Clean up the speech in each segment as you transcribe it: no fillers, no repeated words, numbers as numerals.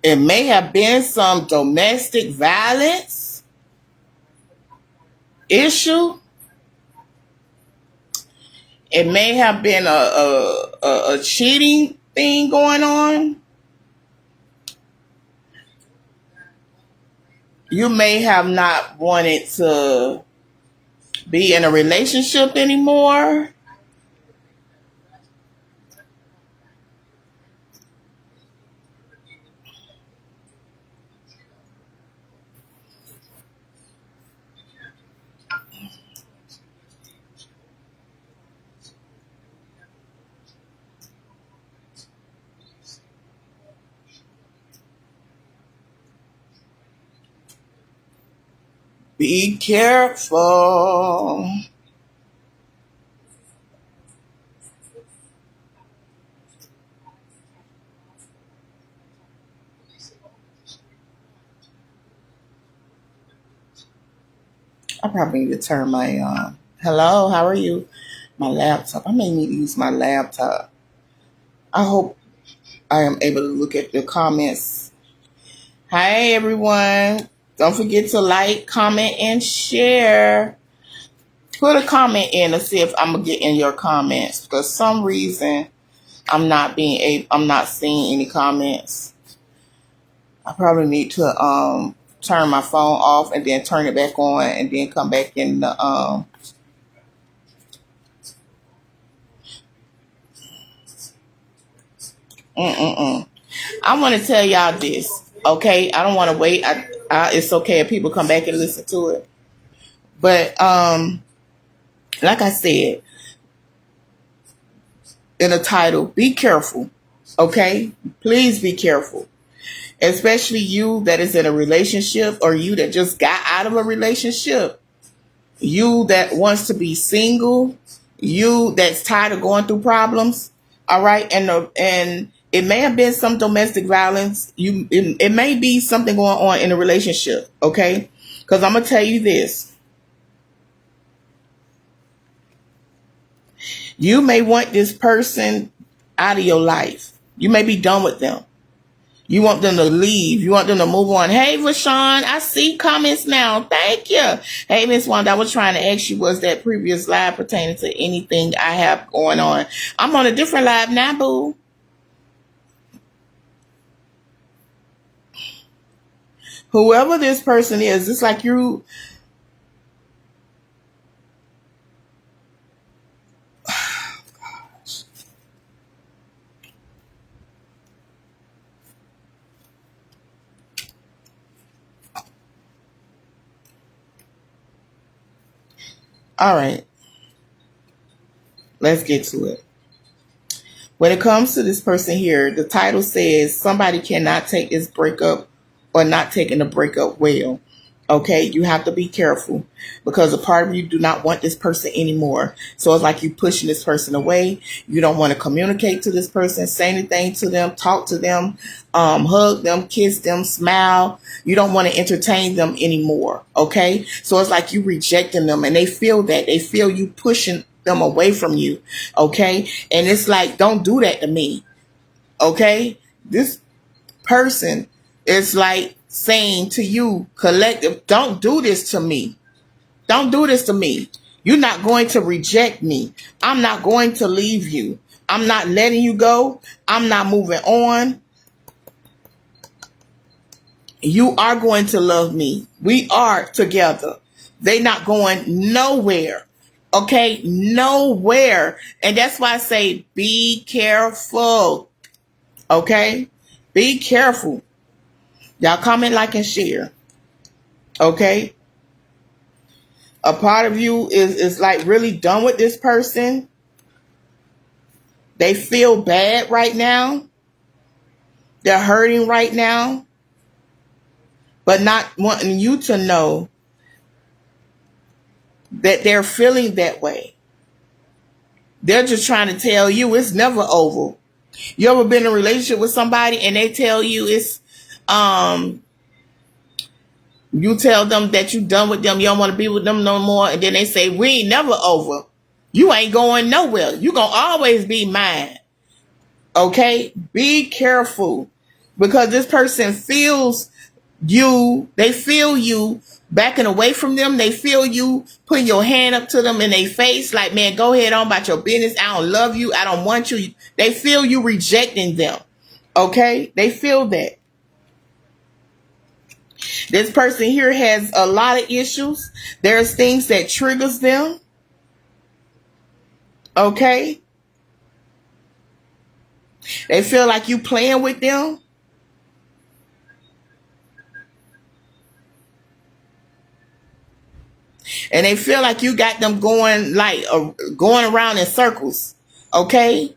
It may have been some domestic violence issue. It may have been a cheating thing going on. You may have not wanted to be in a relationship anymore. Be careful. I probably need to turn my hello, how are you? My laptop. I may need to use my laptop. I hope I am able to look at the comments. Hi everyone. Don't forget to like, comment, and share. Put a comment in to see if I'm gonna get in your comments. Because some reason I'm not seeing any comments. I probably need to turn my phone off and then turn it back on and then come back in the I want to tell y'all this, okay? I don't want to wait. It's okay if people come back and listen to it. But like I said in the title, be careful, okay? Please be careful. Especially you that is in a relationship or you that just got out of a relationship. You that wants to be single. You that's tired of going through problems. All right. And it may have been some domestic violence. It may be something going on in a relationship. Okay. Because I'm going to tell you this. You may want this person out of your life. You may be done with them. You want them to leave. You want them to move on. Hey, Rashawn, I see comments now. Thank you. Hey, Miss Wanda, I was trying to ask you, was that previous live pertaining to anything I have going on? I'm on a different live now, boo. Whoever this person is, it's like you... All right. Let's get to it. When it comes to this person here, the title says somebody cannot take this breakup or not taking the breakup well. Okay, you have to be careful because a part of you do not want this person anymore. So it's like you pushing this person away. You don't want to communicate to this person, say anything to them, talk to them, hug them, kiss them, smile. You don't want to entertain them anymore. Okay, so it's like you rejecting them and they feel that. They feel you pushing them away from you. Okay, and it's like, don't do that to me. Okay, this person is like saying to you, collective, don't do this to me. Don't do this to me. You're not going to reject me. I'm not going to leave you. I'm not letting you go. I'm not moving on. You are going to love me. We are together. They not going nowhere. Okay? Nowhere. And that's why I say be careful. Okay? Be careful. Y'all comment, like, and share. Okay? A part of you is like really done with this person. They feel bad right now. They're hurting right now. But not wanting you to know that they're feeling that way. They're just trying to tell you it's never over. You ever been in a relationship with somebody and they tell you it's you tell them that you done with them, you don't want to be with them no more, and then they say, we ain't never over. You ain't going nowhere. You gonna always be mine. Okay? Be careful. because this person feels you, they feel you backing away from them. They feel you putting your hand up to them in their face, like, man, go ahead on about your business. I don't love you. I don't want you. They feel you rejecting them. Okay? They feel that. This person here has a lot of issues. There's things that triggers them. Okay? They feel like you playing with them. And they feel like you got them going going around in circles. Okay?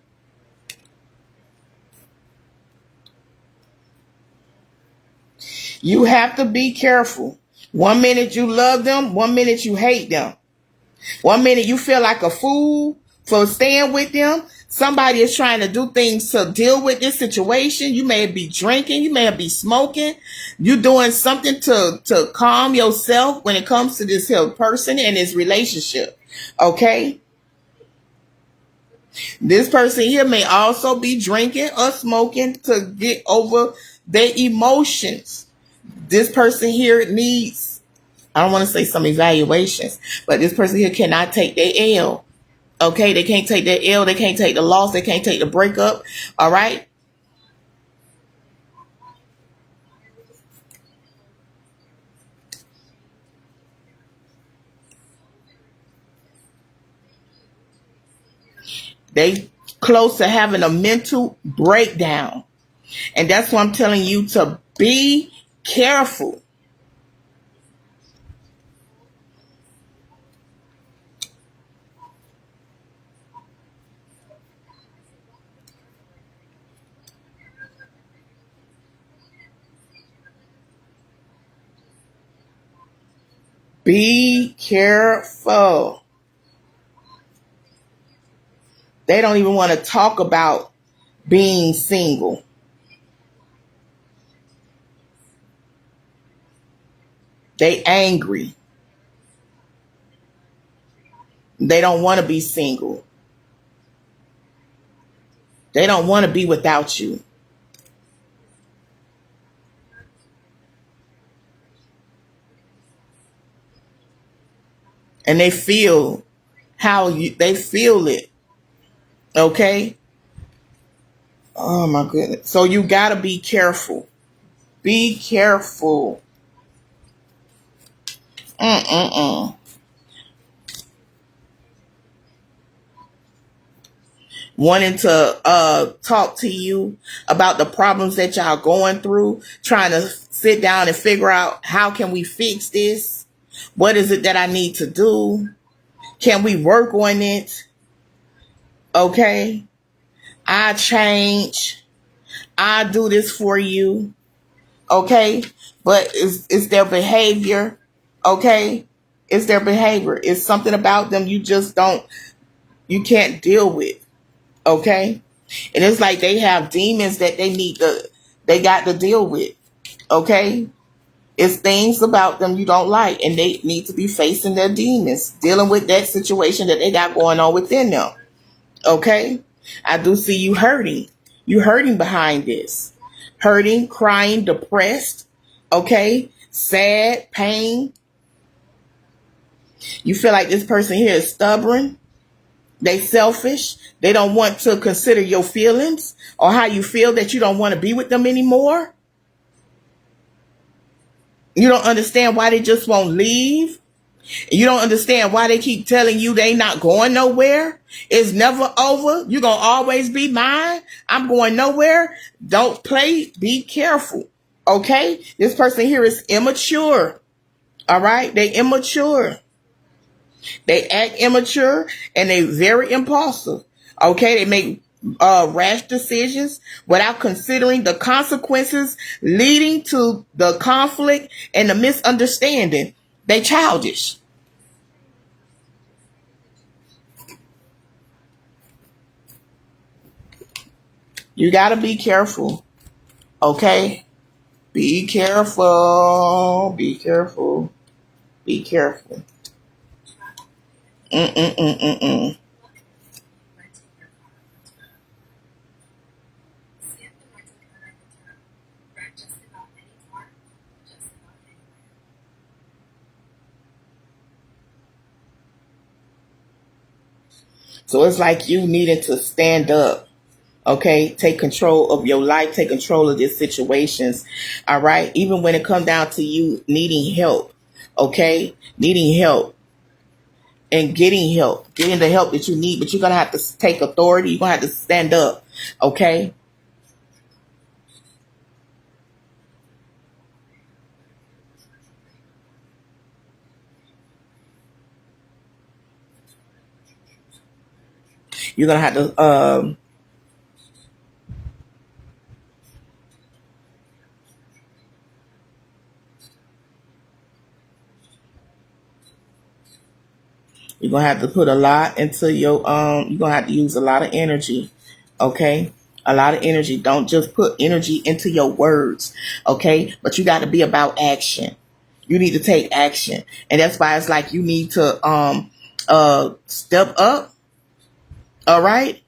You have to be careful. 1 minute you love them, 1 minute you hate them. 1 minute you feel like a fool for staying with them. Somebody is trying to do things to deal with this situation. You may be drinking, you may be smoking. You're doing something to calm yourself when it comes to this here person and this relationship. Okay? This person here may also be drinking or smoking to get over their emotions. This person here needs, I don't want to say some evaluations, but this person here cannot take their L. Okay, they can't take their L, they can't take the loss, they can't take the breakup. All right. They close to having a mental breakdown. And that's why I'm telling you to be careful. Be careful. They don't even want to talk about being single. They angry. They don't want to be single. They don't want to be without you. And they feel they feel it. Okay? Oh my goodness. So you got to be careful. Be careful. Mm-mm-mm. Wanting to talk to you about the problems that y'all going through, trying to sit down and figure out how can we fix this? What is it that I need to do? Can we work on it? Okay? I change. I do this for you. Okay? But it's their behavior. Okay? It's their behavior. It's something about them you can't deal with. Okay? And it's like they have demons that they got to deal with. Okay? It's things about them you don't like, and they need to be facing their demons, dealing with that situation that they got going on within them. Okay? I do see you hurting. You hurting behind this. Hurting, crying, depressed. Okay? Sad, pain. You feel like this person here is stubborn. They selfish. They don't want to consider your feelings or how you feel, that you don't want to be with them anymore. You don't understand why they just won't leave. You don't understand why they keep telling you they not going nowhere. It's never over. You're going to always be mine. I'm going nowhere. Don't play. Be careful. Okay? This person here is immature. All right? They immature. They act immature and they very impulsive. Okay? They make rash decisions without considering the consequences, leading to the conflict and the misunderstanding. They childish. You got to be careful. Okay? Be careful. Be careful. Be careful. Mm-mm-mm-mm-mm. So it's like you needing to stand up. Okay, take control of your life, take control of these situations. All right, even when it comes down to you needing help. Okay, needing help and getting the help that you need, but you're gonna have to take authority. You're gonna have to stand up. Okay, you're gonna have to you're gonna have to put a lot into your you're gonna have to use a lot of energy. Okay, a lot of energy. Don't just put energy into your words. Okay, but you got to be about action. You need to take action, and that's why it's like you need to step up. All right,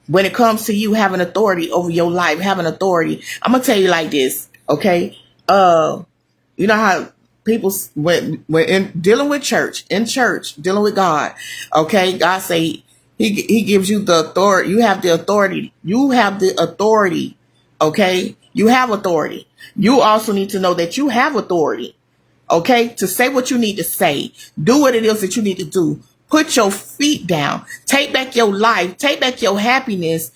when it comes to you having authority over your life, having authority, I'm gonna tell you like this. Okay, you know how people when in dealing with church, in church, dealing with God. Okay, God say he gives you the authority. You have the authority. You have the authority. Okay, you have authority. You also need to know that you have authority. Okay, to say what you need to say, do what it is that you need to do. Put your feet down. Take back your life. Take back your happiness.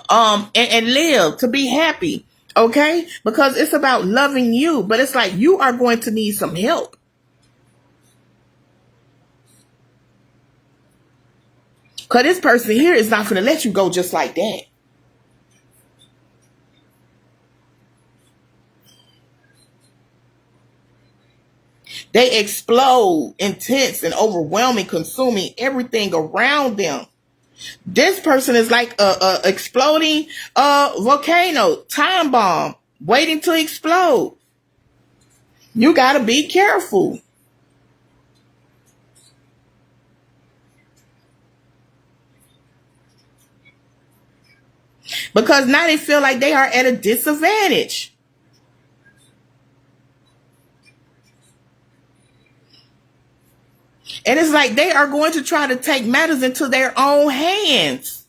And live to be happy. Okay, because it's about loving you, but it's like you are going to need some help. Because this person here is not going to let you go just like that. They explode, intense and overwhelming, consuming everything around them. This person is like a exploding volcano, time bomb, waiting to explode. You got to be careful. Because now they feel like they are at a disadvantage. And it's like they are going to try to take matters into their own hands.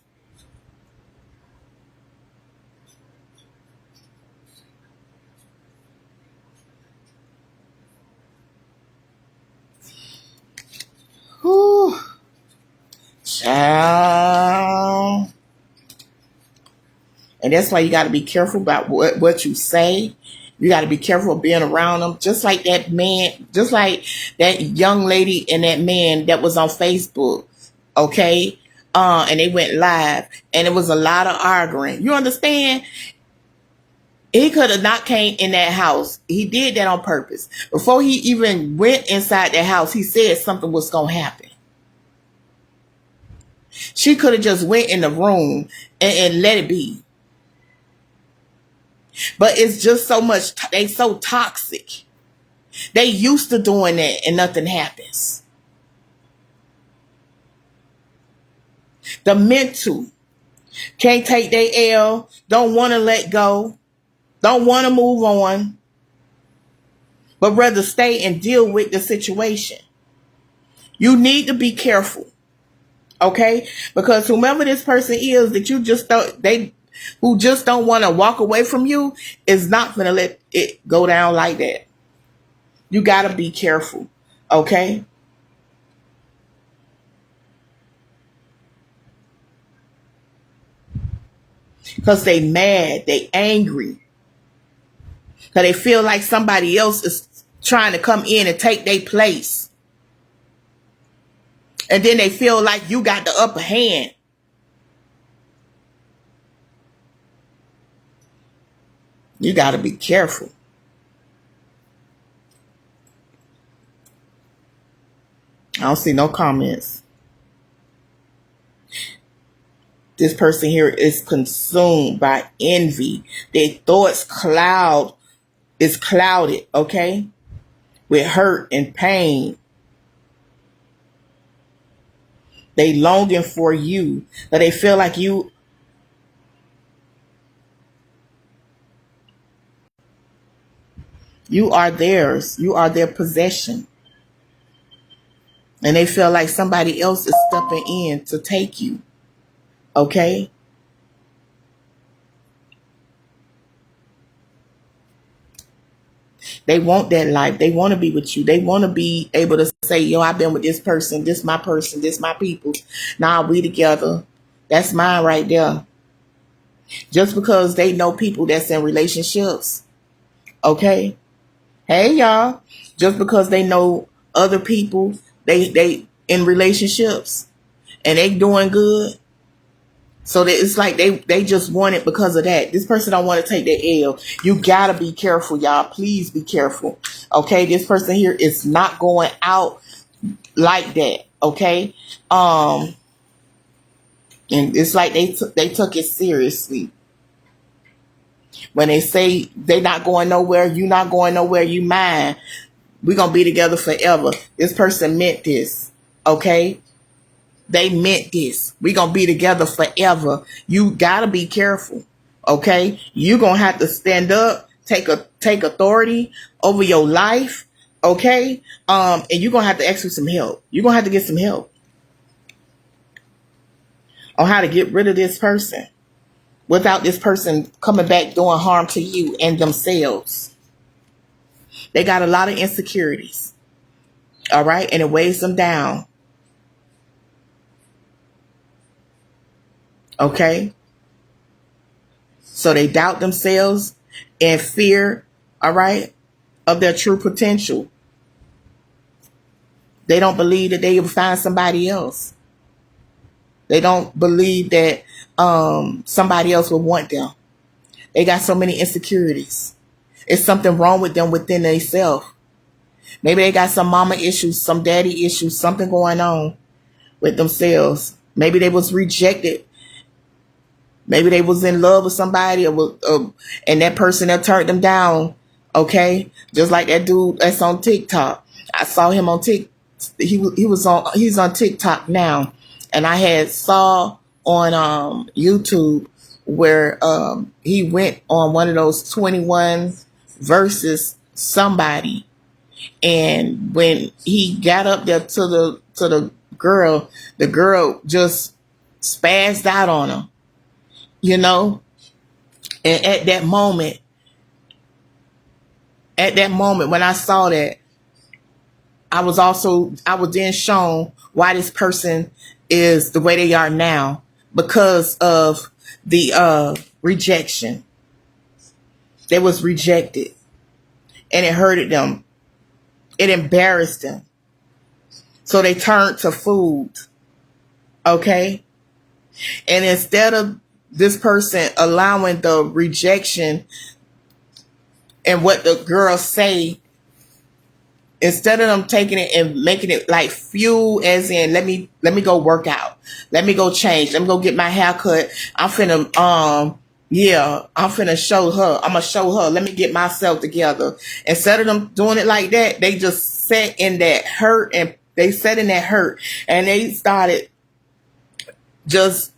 Whew. Child. And that's why you got to be careful about what you say. You got to be careful of being around them. Just like that man, just like that young lady and that man that was on Facebook. Okay. And they went live and it was a lot of arguing. You understand? He could have not came in that house. He did that on purpose. Before he even went inside that house, he said something was going to happen. She could have just went in the room and let it be. But it's just so much, they so toxic. They used to doing that and nothing happens. The mental can't take their L, don't want to let go, don't want to move on, but rather stay and deal with the situation. You need to be careful, okay? Because whomever this person is that you just who just don't want to walk away from you is not going to let it go down like that. You got to be careful, okay? Because they mad, they angry, because they feel like somebody else is trying to come in and take their place. And then they feel like you got the upper hand. You got to be careful. I don't see no comments. This person here is consumed by envy. Their thoughts is clouded, okay? With hurt and pain. They longing for you. But they feel like you are theirs. You are their possession. And they feel like somebody else is stepping in to take you. Okay? They want that life. They want to be with you. They want to be able to say, yo, I've been with this person. This my person. This my people. Now we together. That's mine right there. Just because they know people that's in relationships. Okay? Hey, y'all. Just because they know other people, they in relationships and they doing good. So that it's like they just want it because of that. This person don't want to take the L. You gotta be careful, y'all. Please be careful. Okay, this person here is not going out like that. Okay, and it's like they took it seriously. When they say they not going nowhere, you not going nowhere. You mine. We gonna be together forever. This person meant this. Okay. They meant this. We gonna be together forever. You gotta be careful. Okay? You gonna have to stand up, take authority over your life. Okay? And you gonna have to ask for some help. You're gonna have to get some help on how to get rid of this person without this person coming back doing harm to you and themselves. They got a lot of insecurities. All right? And it weighs them down. Okay? So they doubt themselves and fear, all right, of their true potential. They don't believe that they will find somebody else. They don't believe that somebody else will want them. They got so many insecurities. It's something wrong with them within themselves. Maybe they got some mama issues, some daddy issues, something going on with themselves. Maybe they was rejected. Maybe they was in love with somebody and that person that turned them down. Okay. Just like that dude that's on TikTok. I saw him on TikTok. He's on TikTok now. And I had saw on YouTube where he went on one of those 21 versus somebody. And when he got up there to the girl just spazzed out on him. You know, and at that moment when I saw that, I was then shown why this person is the way they are now because of the rejection. They was rejected and it hurted them. It embarrassed them. So they turned to food. Okay. And instead of this person allowing the rejection and what the girls say, instead of them taking it and making it like fuel, as in let me go work out, let me go change, let me go get my hair cut. I'm finna show her. I'm gonna show her. Let me get myself together. Instead of them doing it like that, they just sat in that hurt and they started just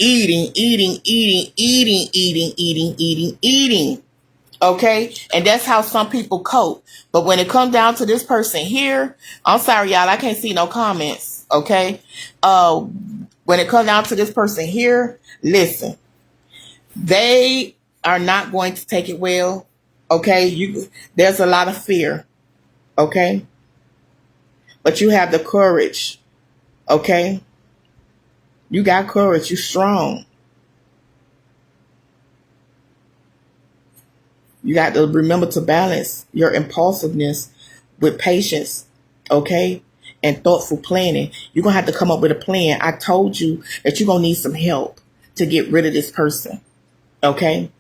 eating. Okay? And that's how some people cope. But when it comes down to this person here, I'm sorry, y'all, I can't see no comments. Okay? When it comes down to this person here, listen. They are not going to take it well. Okay? There's a lot of fear. Okay? But you have the courage. Okay? You got courage. You're strong. You got to remember to balance your impulsiveness with patience, okay? And thoughtful planning. You're going to have to come up with a plan. I told you that you're going to need some help to get rid of this person, okay?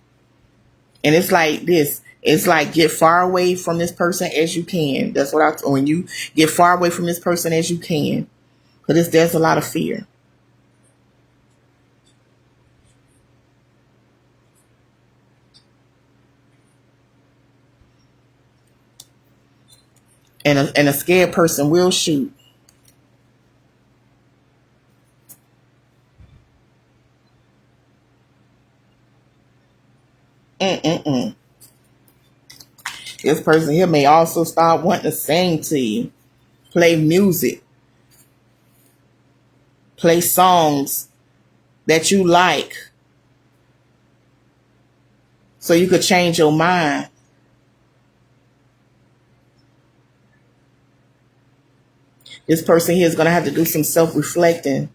And it's like this. It's like get far away from this person as you can. That's what when you get far away from this person as you can. Because there's a lot of fear. And a scared person will shoot. This person here may also start wanting to sing to you, play music, play songs that you like so you could change your mind. This person here is going to have to do some self-reflecting.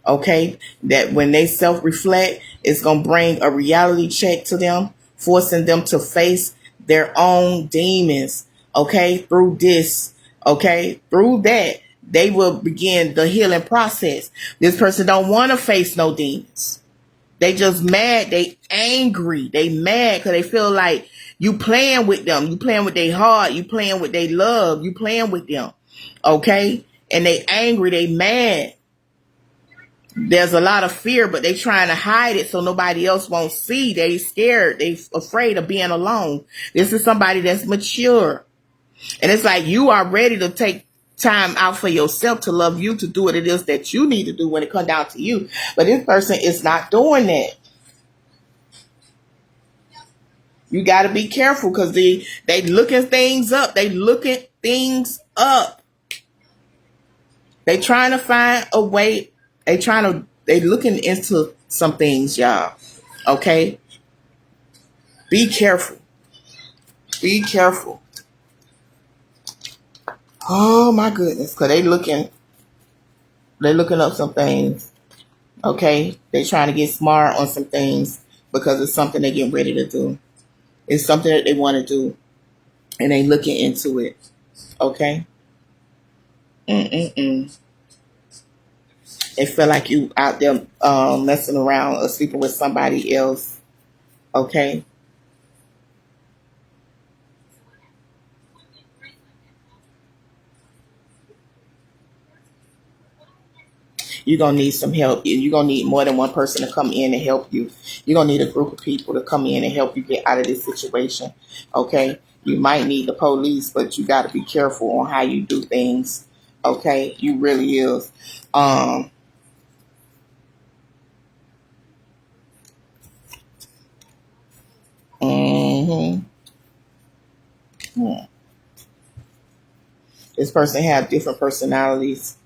Okay, that when they self-reflect, it's going to bring a reality check to them, forcing them to face their own demons. Okay, through this, okay, through that, they will begin the healing process. This person don't want to face no demons. They just mad. They angry. They mad because they feel like you playing with them. You playing with their heart. You playing with their love. You playing with them. Okay, and they angry. They mad. There's a lot of fear, but they trying to hide it so nobody else won't see. They scared. They afraid of being alone. This is somebody that's mature. And it's like you are ready to take time out for yourself to love you, to do what it is that you need to do when it comes down to you. But this person is not doing that. You got to be careful because they looking things up. They looking things up. They trying to find a way. They looking into some things, y'all. Okay? Be careful. Be careful. Oh my goodness. Because they looking up some things. Okay? They trying to get smart on some things because it's something they getting ready to do. It's something that they want to do. And they looking into it. Okay? They feel like you out there messing around or sleeping with somebody else. Okay? You're going to need some help. You're going to need more than one person to come in and help you. You're going to need a group of people to come in and help you get out of this situation. Okay? You might need the police, but you got to be careful on how you do things. Okay? You really is. This person have different personalities.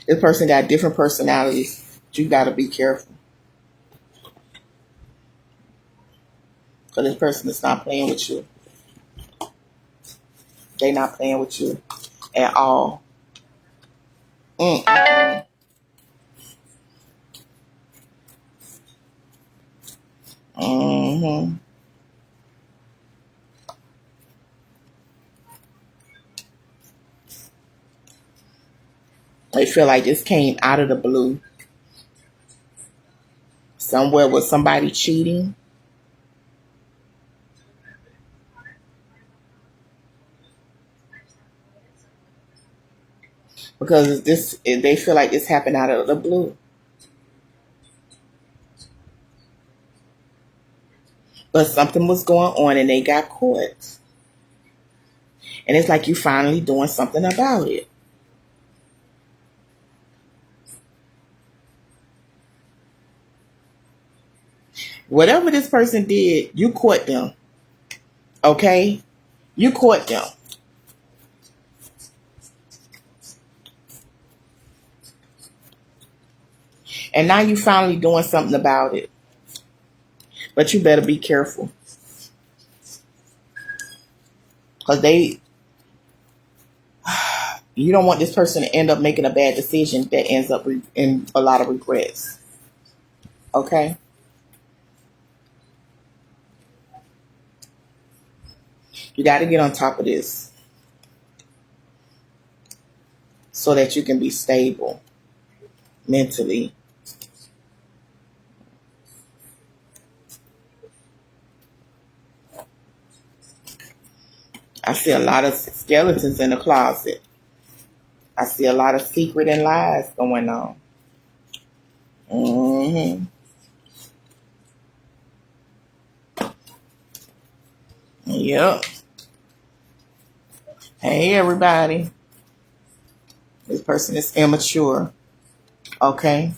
This person got different personalities. You got to be careful. Because this person is not playing with you. They not playing with you at all. Mm-mm. Mm-hmm. They feel like this came out of the blue. Somewhere with somebody cheating. Because they feel like this happened out of the blue. But something was going on and they got caught. And it's like you finally doing something about it. Whatever this person did, you caught them. Okay? You caught them. And now you finally doing something about it. But you better be careful. Because you don't want this person to end up making a bad decision that ends up in a lot of regrets. Okay? You got to get on top of this so that you can be stable mentally. I see a lot of skeletons in the closet. I see a lot of secret and lies going on. Mm-hmm. Yep. Hey, everybody. This person is immature. Okay?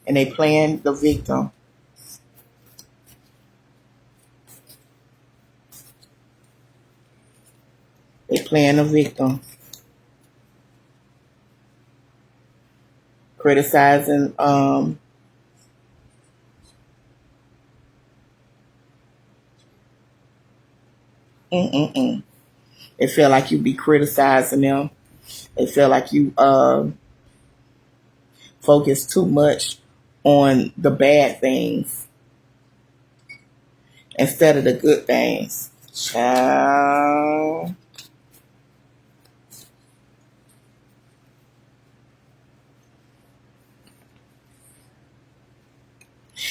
And they playing the victim. They playing the victim. criticizing. Mm-mm-mm. It feel like you be criticizing them. It feel like you focus too much on the bad things instead of the good things. Child.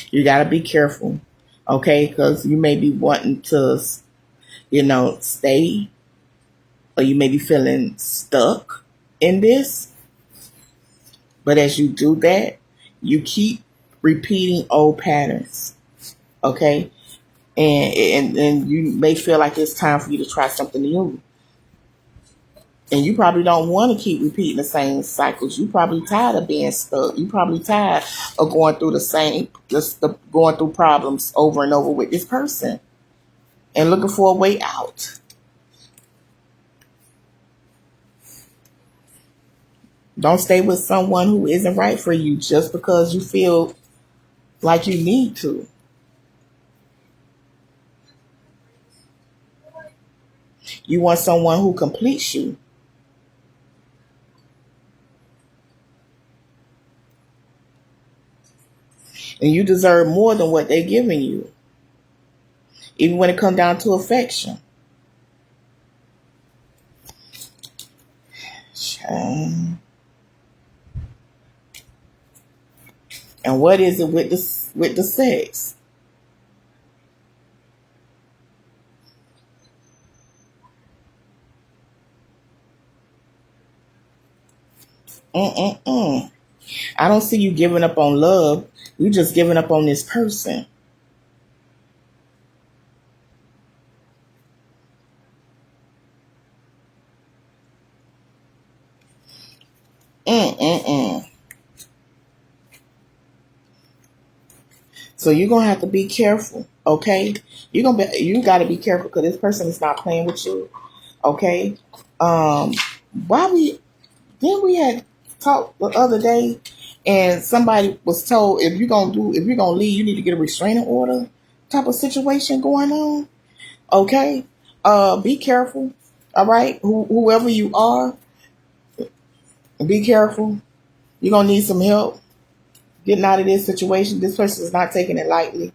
You got to be careful, okay? Because you may be wanting to, stay, or you may be feeling stuck in this. But as you do that, you keep repeating old patterns, okay? And you may feel like it's time for you to try something new. And you probably don't want to keep repeating the same cycles. You probably tired of being stuck. You probably tired of going through going through problems over and over with this person and looking for a way out. Don't stay with someone who isn't right for you just because you feel like you need to. You want someone who completes you. And you deserve more than what they're giving you. Even when it comes down to affection. And what is it with the sex? Mm-mm-mm. I don't see you giving up on love. You just giving up on this person. Mm-mm-mm. So you're gonna have to be careful, okay? You gotta be careful because this person is not playing with you, okay? Why we had talked the other day, and somebody was told if you're gonna leave, you need to get a restraining order type of situation going on, okay? Be careful, all right? Whoever you are, be careful. You're gonna need some help getting out of this situation. This person is not taking it lightly,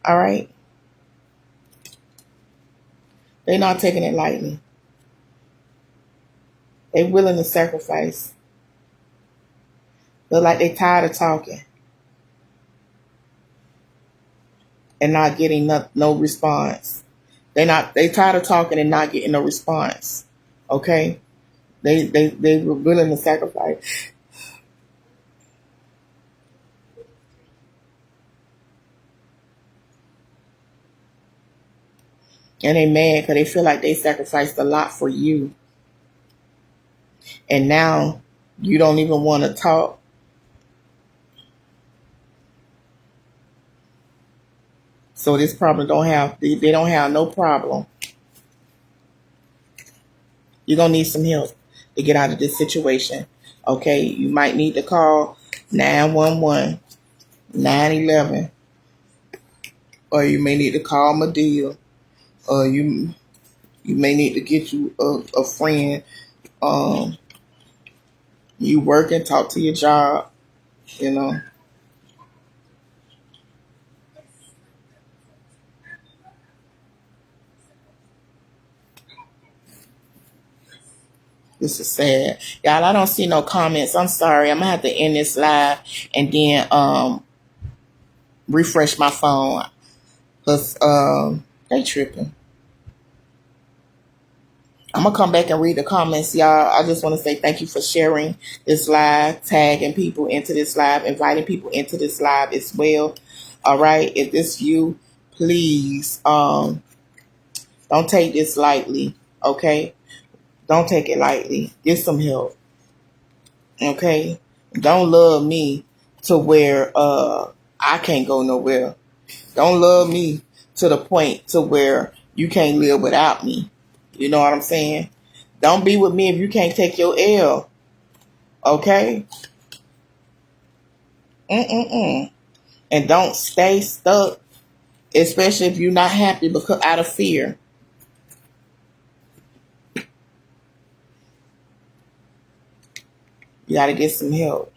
all right? They're not taking it lightly. They're willing to sacrifice. Look like they're tired of talking and not getting no response. They tired of talking and not getting no response. Okay? They were willing to sacrifice. And they mad because they feel like they sacrificed a lot for you. And now you don't even want to talk. So this problem they don't have no problem. You're going to need some help to get out of this situation. Okay? You might need to call 911, 911, or you may need to call Medea, or you may need to get you a friend. You work and talk to your job, you know. This is sad. Y'all, I don't see no comments. I'm sorry. I'm going to have to end this live and then refresh my phone. Because they tripping. I'm going to come back and read the comments, y'all. I just want to say thank you for sharing this live, tagging people into this live, inviting people into this live as well. All right. If this you, please don't take this lightly. Okay. Don't take it lightly. Get some help. Okay? Don't love me to where I can't go nowhere. Don't love me to the point to where you can't live without me. You know what I'm saying? Don't be with me if you can't take your L. Okay? Mm-mm-mm. And don't stay stuck, especially if you're not happy because out of fear. You got to get some help.